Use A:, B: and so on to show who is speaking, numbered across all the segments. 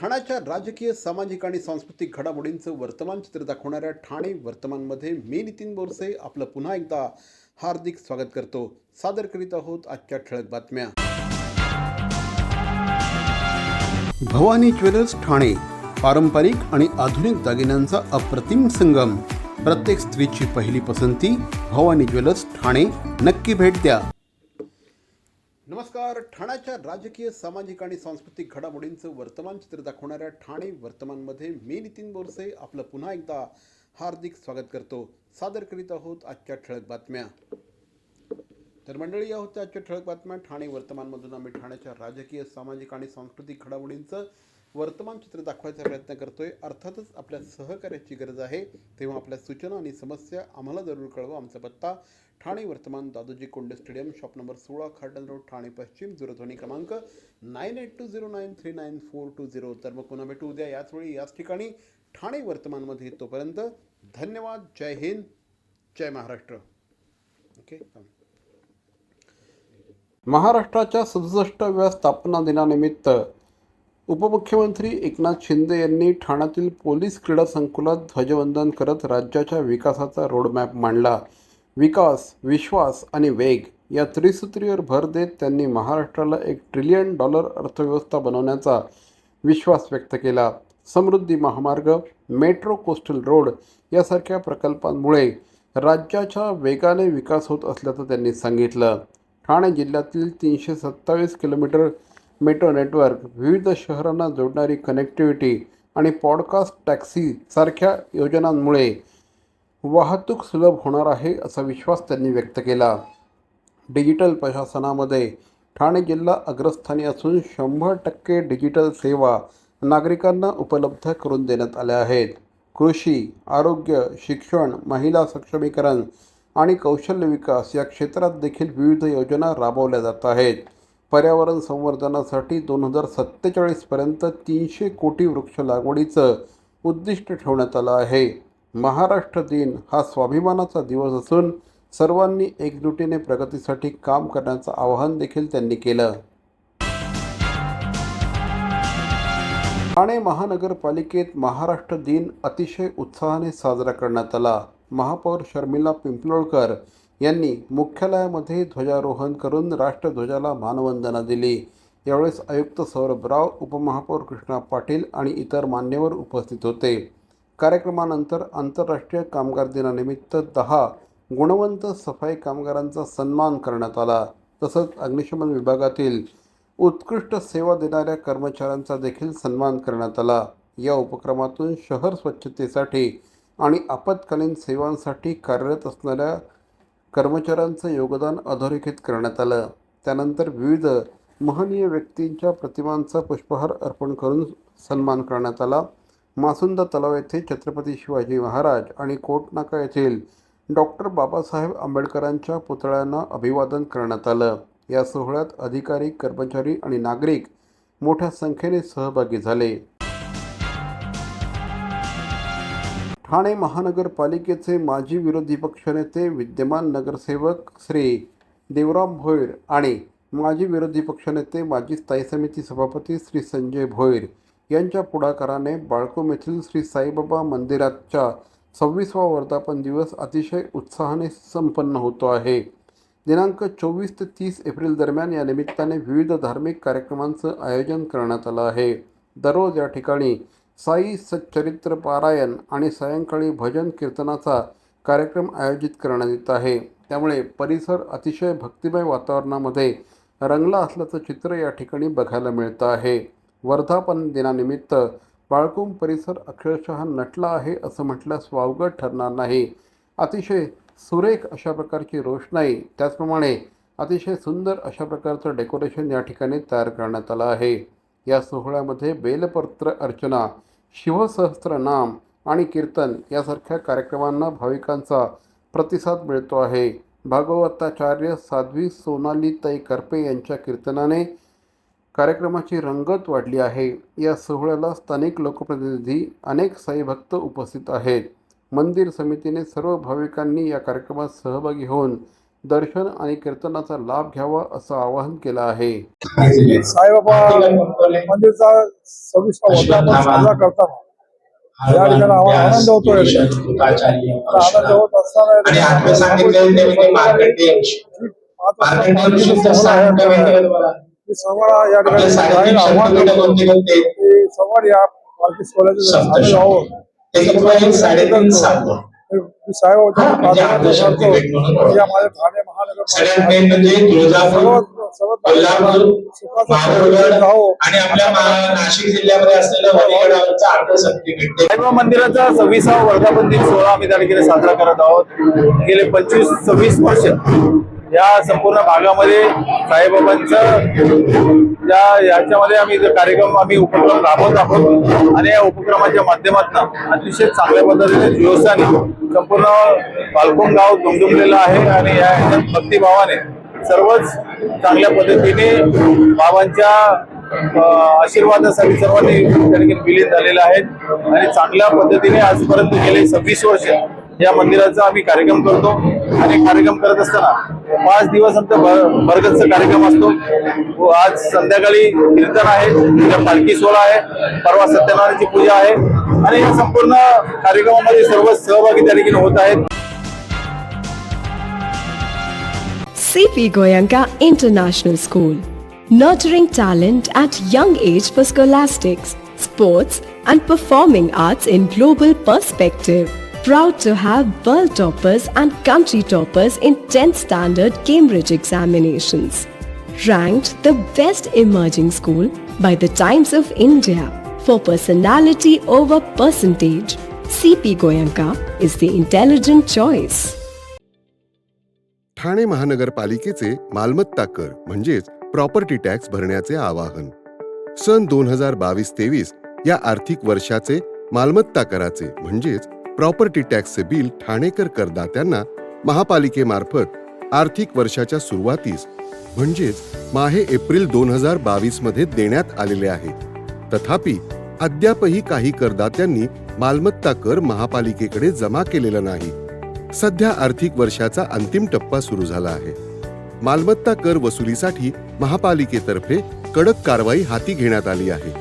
A: ठाण्याच्या राजकीय, सामाजिक आणि सांस्कृतिक घडामोडींचं वर्तमान चित्र दाखवणाऱ्या ठाणे वर्तमानमध्ये मी नितीन बोरसे आपलं पुन्हा एकदा हार्दिक स्वागत करतो. सादर करीत आहोत आजच्या ठळक बातम्या. भवानी ज्वेलर्स ठाणे, पारंपरिक आणि आधुनिक दागिन्यांचा अप्रतिम संगम. प्रत्येक स्त्रीची पहिली पसंती भवानी ज्वेलर्स ठाणे. नक्की भेट द्या. नमस्कार. ठाण्याच्या राजकीय, सामाजिक आणि सांस्कृतिक घडामोडींचं वर्तमान चित्र दाखवणाऱ्या ठाणे वर्तमानमध्ये मी नितीन बोरसे आपलं पुन्हा एकदा हार्दिक स्वागत करतो. सादर करीत आहोत आजच्या ठळक बातम्या. तर मंडळी, या होत्या आजच्या ठळक बातम्या. ठाणे वर्तमानमधून आम्ही ठाण्याच्या राजकीय, सामाजिक आणि सांस्कृतिक घडामोडींचं वर्तमान चित्र दाखवायचा प्रयत्न करतोय. अर्थातच आपल्या सहकार्याची गरज आहे, तेव्हा आपल्या सूचना आणि समस्या आम्हाला जरूर कळवा. आमचा पत्ता Thane Vartaman, Dadoji Konde stadium, shop number 16, Khardan road, Thane पश्चिम. दूरध्वनी क्रमांक 9820939420. तर मग पुन्हा भेटू उद्या याच वेळी याच ठिकाणी ठाणे वर्तमानमध्ये. तोपर्यंत धन्यवाद. जय हिंद, जय महाराष्ट्र. ओके. महाराष्ट्राच्या 67व्या स्थापना दिनानिमित्त उपमुख्यमंत्री एकनाथ शिंदे यांनी ठाण्यातील पोलीस क्रीडा संकुलात ध्वजवंदन करत राज्याच्या विकासाचा रोडमॅप मांडला. विकास, विश्वास आणि वेग या त्रिसूत्रीवर भर देत त्यांनी महाराष्ट्राला $1 ट्रिलियन अर्थव्यवस्था बनवण्याचा विश्वास व्यक्त केला. समृद्धी महामार्ग, मेट्रो, कोस्टल रोड यासारख्या प्रकल्पांमुळे राज्याचा वेगाने विकास होत असल्याचं त्यांनी सांगितलं. ठाणे जिल्ह्यातील 327 किलोमीटर मेट्रो नेटवर्क, विविध शहरांना जोडणारी कनेक्टिव्हिटी आणि पॉडकास्ट टॅक्सी सारख्या योजनांमुळे वाहतूक सुलभ होणार आहे असा विश्वास त्यांनी व्यक्त केला. डिजिटल प्रशासनामध्ये ठाणे जिल्हा अग्रस्थानी असून 100% डिजिटल सेवा नागरिकांना उपलब्ध करून देण्यात आल्या आहेत. कृषी, आरोग्य, शिक्षण, महिला सक्षमीकरण आणि कौशल्य विकास या क्षेत्रात देखील विविध योजना राबवल्या जात आहेत. पर्यावरण संवर्धनासाठी 2047 पर्यंत 300 कोटी वृक्ष लागवडीचं उद्दिष्ट ठेवण्यात आलं आहे. महाराष्ट्र दिन हा स्वाभिमानाचा दिवस असून सर्वांनी एकजुटीने प्रगतीसाठी काम करण्याचं आवाहन देखील त्यांनी केलं. ठाणे महानगरपालिकेत महाराष्ट्र दिन अतिशय उत्साहाने साजरा करण्यात आला. महापौर शर्मिला पिंपलोळकर यांनी मुख्यालयामध्ये ध्वजारोहण करून राष्ट्रध्वजाला मानवंदना दिली. यावेळेस आयुक्त सौरभ राव, उपमहापौर कृष्णा पाटील आणि इतर मान्यवर उपस्थित होते. कार्यक्रमानंतर आंतरराष्ट्रीय कामगार दिनानिमित्त 10 गुणवंत सफाई कामगारांचा सन्मान करण्यात आला. तसंच अग्निशमन विभागातील उत्कृष्ट सेवा देणाऱ्या कर्मचाऱ्यांचा देखील सन्मान करण्यात आला. या उपक्रमातून शहर स्वच्छतेसाठी आणि आपत्कालीन सेवांसाठी कार्यरत असणाऱ्या कर्मचाऱ्यांचं योगदान अधोरेखित करण्यात आलं. त्यानंतर विविध महनीय व्यक्तींच्या प्रतिमांचा पुष्पहार अर्पण करून सन्मान करण्यात आला. मासुंदा तलाव येथे छत्रपती शिवाजी महाराज आणि कोटनाका येथील डॉक्टर बाबासाहेब आंबेडकरांच्या पुतळ्यांना अभिवादन करण्यात आलं. या सोहळ्यात अधिकारी, कर्मचारी आणि नागरिक मोठ्या संख्येने सहभागी झाले. ठाणे महानगरपालिकेचे माजी विरोधी पक्षनेते, विद्यमान नगरसेवक श्री देवराम भोईर आणि माजी विरोधी पक्षनेते, माजी स्थायी समिती सभापती श्री संजय भोईर यांच्या पुढाकाराने बाळकोम येथील श्री साईबाबा मंदिराचा 26वा वर्धापन दिवस अतिशय उत्साहाने संपन्न होतो आहे. दिनांक 24 ते 30 एप्रिल दरम्यान या निमित्ताने विविध धार्मिक कार्यक्रमांचं आयोजन करण्यात आलं आहे. दररोज या ठिकाणी साई सच्चरित्र पारायण आणि सायंकाळी भजन कीर्तनाचा कार्यक्रम आयोजित करण्यात येत आहे. त्यामुळे परिसर अतिशय भक्तिमय वातावरणामध्ये रंगला असल्याचं चित्र या ठिकाणी बघायला मिळतं आहे. वर्धापन दिनानिमित्त बाळकोम परिसर अक्षरशः नटला आहे असं म्हटल्यास वावगं ठरणार नाही. अतिशय सुरेख अशा प्रकारची रोषणाई, त्याचप्रमाणे अतिशय सुंदर अशा प्रकारचं डेकोरेशन या ठिकाणी तयार करण्यात आलं आहे. या सोहळ्यामध्ये बेलपत्र अर्चना, शिवसहस्त्रनाम आणि कीर्तन यासारख्या कार्यक्रमांना भाविकांचा प्रतिसाद मिळतो आहे. भागवताचार्य साध्वी सोनालीताई करपे यांच्या कीर्तनाने कार्यक्रमाची रंगत वाढली आहे. या सोहळ्याला स्थानिक लोकप्रतिनिधी, अनेक साईभक्त उपस्थित आहेत. मंदिर समितीने सर्व भाविकांनी या कार्यक्रमात सहभागी होऊन दर्शन आणि कीर्तनाचा लाभ घ्यावा असं आवाहन केलं आहे.
B: साईबाबा मंदिरचा 26वा वर्धापन साजरा करताना या ठिकाणी आम्हाला आनंद होतो. आनंद होत असताना
C: आणि आता सांगितलेलं नेमके मार्केटिंग
B: सोहळा या ठिकाणी आव्हान संवाद या पालखी सोहळ्याचे सामील व्हावं. या माझ्या ठाणे
C: आणि आपल्या नाशिक जिल्ह्यामध्ये असलेल्या
D: साईबाबा मंदिराचा 26वा वर्धापन दिन सोहळा आम्ही त्या ठिकाणी साजरा करत आहोत. गेले 25-26 वर्ष या संपूर्ण भागामध्ये साईबाबांचं याच्यामध्ये आम्ही कार्यक्रम उपक्रम राबवत आहोत आणि या उपक्रमाच्या माध्यमातून अतिशय चांगल्या पद्धतीने दिवसाने संपूर्ण पालखोन गाव दुमदुमलेलं आहे आणि या भक्तिभावाने सर्वच चांगल्या पद्धतीने बाबांच्या आशीर्वादासाठी सर्वांनी त्या ठिकाणी विलीन झालेले आहेत आणि चांगल्या पद्धतीने आजपर्यंत गेले 26 वर्ष या मंदिराचा आम्ही कार्यक्रम करतो. आणि कार्यक्रम करत असताना 5 दिवस आमचा भरगच्च कार्यक्रम असतो. आज संध्याकाळी कीर्तन आहे, उद्या पालखी सोहळा आहे, परवा सत्यनारायणची पूजा आहे आणि या संपूर्ण कार्यक्रमामध्ये सर्व सहभागी त्या ठिकाणी होत आहेत.
E: CP Goenka International School, nurturing talent at young age for scholastics, sports and performing arts in global perspective. Proud to have world toppers and country toppers in 10th standard Cambridge examinations. Ranked the best emerging school by the Times of India for personality over percentage, CP Goenka is the intelligent choice.
F: Thane महानगरपालिकेचे मालमत्ता कर म्हणजेच property tax भरण्याचे आवाहन. सन 2022-23 या आर्थिक वर्षाचे मालमत्ता कराचे म्हणजेच प्रॉपर्टी टॅक्सचे बिल ठाणेकर करदात्यांना महापालिकेमार्फत आर्थिक वर्षाच्या सुरुवातीस म्हणजेच माहे एप्रिल 2022 मध्ये देण्यात आलेले आहे. तथापि अद्यापही काही करदात्यांनी मालमत्ता कर महापालिकेकडे जमा केलेला नाही. सध्या आर्थिक वर्षाचा अंतिम टप्पा सुरू झाला आहे. मालमत्ता कर वसुलीसाठी महापालिकेतर्फे कडक कारवाई हाती घेण्यात आली आहे.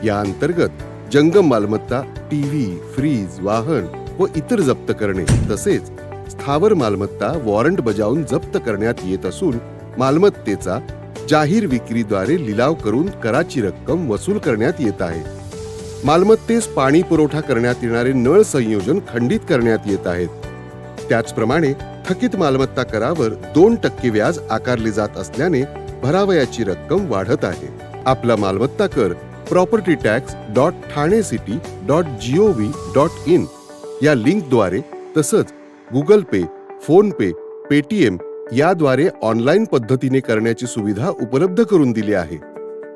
F: या अंतर्गत जंगम मालमत्ता, टीव्ही, फ्रीज, वाहन व इतर जप्त करणे तसेच स्थावर मालमत्ता वॉरंट बजावून जप्त करण्यात येत असून मालमत्तेचा जाहीर विक्रीद्वारे लिलाव करून कराची रक्कम वसूल करण्यात येत आहे. मालमत्तेस पाणी पुरवठा करण्यात येणारे नळ संयोजन खंडित करण्यात येत आहेत. त्याचप्रमाणे थकीत मालमत्ता करावर 2% व्याज आकारले जात असल्याने भरावयाची रक्कम वाढत आहे. आपला मालमत्ता कर propertytax.thanecity.gov.in या लिंकद्वारे तसंच गुगल पे, फोन पे, पेटीएम याद्वारे ऑनलाईन पद्धतीने करण्याची सुविधा उपलब्ध करून दिली आहे.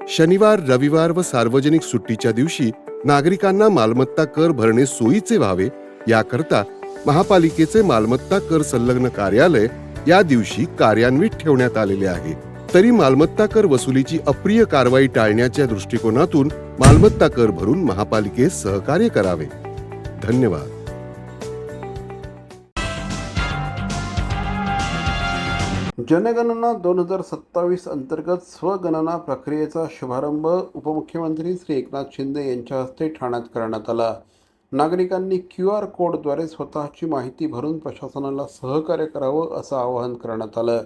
F: शनिवार, रविवार व सार्वजनिक सुट्टीच्या दिवशी नागरिकांना मालमत्ता कर भरणे सोयीचे व्हावे याकरता महापालिकेचे मालमत्ता कर संलग्न कार्यालय या दिवशी कार्यान्वित ठेवण्यात आलेले आहे. तरी मालमत्ता कर वसुलीची अप्रिय कारवाई टाळण्याच्या दृष्टिकोनातून मालमत्ता कर भरून महापालिकेस सहकार्य करावे. धन्यवाद.
A: जनगणना 2027 अंतर्गत स्वगणना प्रक्रियेचा शुभारंभ उपमुख्यमंत्री श्री एकनाथ शिंदे यांच्या हस्ते ठाण्यात करण्यात आला. नागरिकांनी QR कोडद्वारे स्वतःची माहिती भरून प्रशासनाला सहकार्य करावं असं आवाहन करण्यात आलं.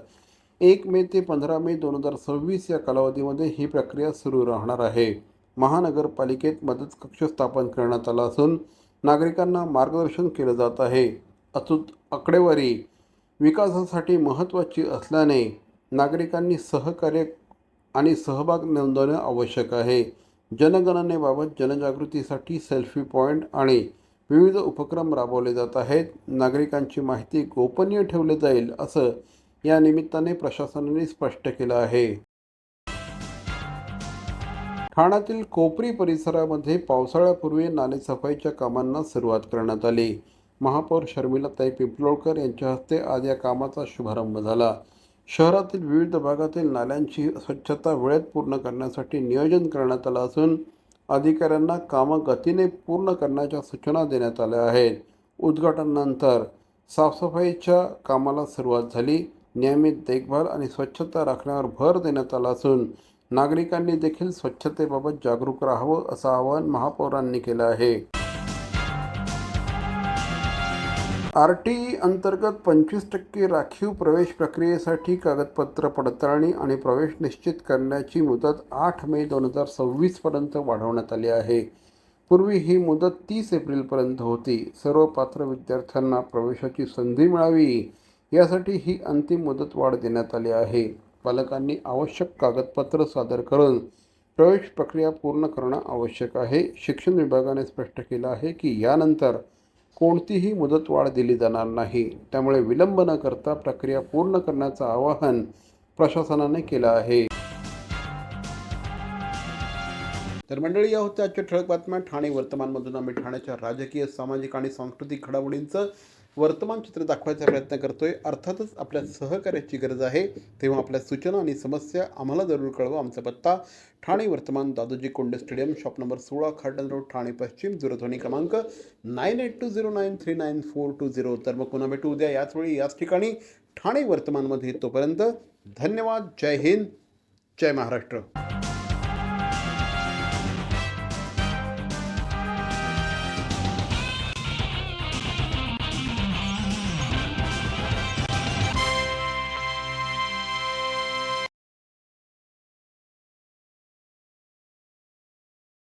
A: 1 मे ते 15 मे 2026 या कालावधीमध्ये ही प्रक्रिया सुरू राहणार आहे. महानगरपालिकेत मदत कक्ष स्थापन करण्यात आला असून नागरिकांना मार्गदर्शन केलं जात आहे. अचूक आकडेवारी विकासासाठी महत्त्वाची असल्याने नागरिकांनी सहकार्य आणि सहभाग नोंदवणे आवश्यक आहे. जनगणनेबाबत जनजागृतीसाठी सेल्फी पॉईंट आणि विविध उपक्रम राबवले जात आहेत. नागरिकांची माहिती गोपनीय ठेवली जाईल असं या निमित्ताने प्रशासनाने स्पष्ट केलं आहे. ठाण्यातील कोपरी परिसरामध्ये पावसाळ्यापूर्वी नालेसफाईच्या कामांना सुरुवात करण्यात आली. महापौर शर्मिलाताई पिंपलोळकर यांच्या हस्ते आज या कामाचा शुभारंभ झाला. शहरातील विविध भागातील नाल्यांची स्वच्छता वेळेत पूर्ण करण्यासाठी नियोजन करण्यात आलं असून अधिकाऱ्यांना कामं गतीने पूर्ण करण्याच्या सूचना देण्यात आल्या आहेत. उद्घाटनानंतर साफसफाईच्या कामाला सुरुवात झाली. नियमित देखभाल आणि स्वच्छता राखण्यावर भर देण्यात आला असून नागरिकांनी देखील स्वच्छतेबाबत जागरूक राहावं असं आवाहन महापौरांनी केलं आहे. RTE अंतर्गत 25% राखीव प्रवेश प्रक्रियेसाठी कागदपत्र पडताळणी आणि प्रवेश निश्चित करण्याची मुदत 8 मे 2026 पर्यंत वाढवण्यात आली आहे. पूर्वी ही मुदत 30 एप्रिलपर्यंत होती. सर्व पात्र विद्यार्थ्यांना प्रवेशाची संधी मिळावी यासाठी ही अंतिम मुदतवाढ देण्यात आली आहे. पालकांनी आवश्यक कागदपत्र सादर करून प्रवेश प्रक्रिया पूर्ण करणं आवश्यक आहे. शिक्षण विभागाने स्पष्ट केलं आहे की यानंतर कोणतीही मुदतवाढ दिली जाणार नाही. त्यामुळे विलंब न करता प्रक्रिया पूर्ण करण्याचं आवाहन प्रशासनाने केलं आहे. तर मंडळी, या होत्या आजच्या ठळक बातम्या. ठाणे वर्तमानमधून आम्ही ठाण्याच्या राजकीय, सामाजिक आणि सांस्कृतिक घडामोडींचं वर्तमान चित्र दाखवायचा प्रयत्न करतोय. अर्थातच आपल्या सहकार्याची गरज आहे, तेव्हा आपल्या सूचना आणि समस्या आम्हाला जरूर कळवा. आमचा पत्ता Thane Vartaman, Dadoji Konde stadium, shop number 16, Khadal road, Thane पश्चिम. दूरध्वनी क्रमांक 9820939420. तर मग पुन्हा भेटू उद्या याच वेळी याच ठिकाणी ठाणे वर्तमानमध्ये. तोपर्यंत धन्यवाद. जय हिंद, जय महाराष्ट्र.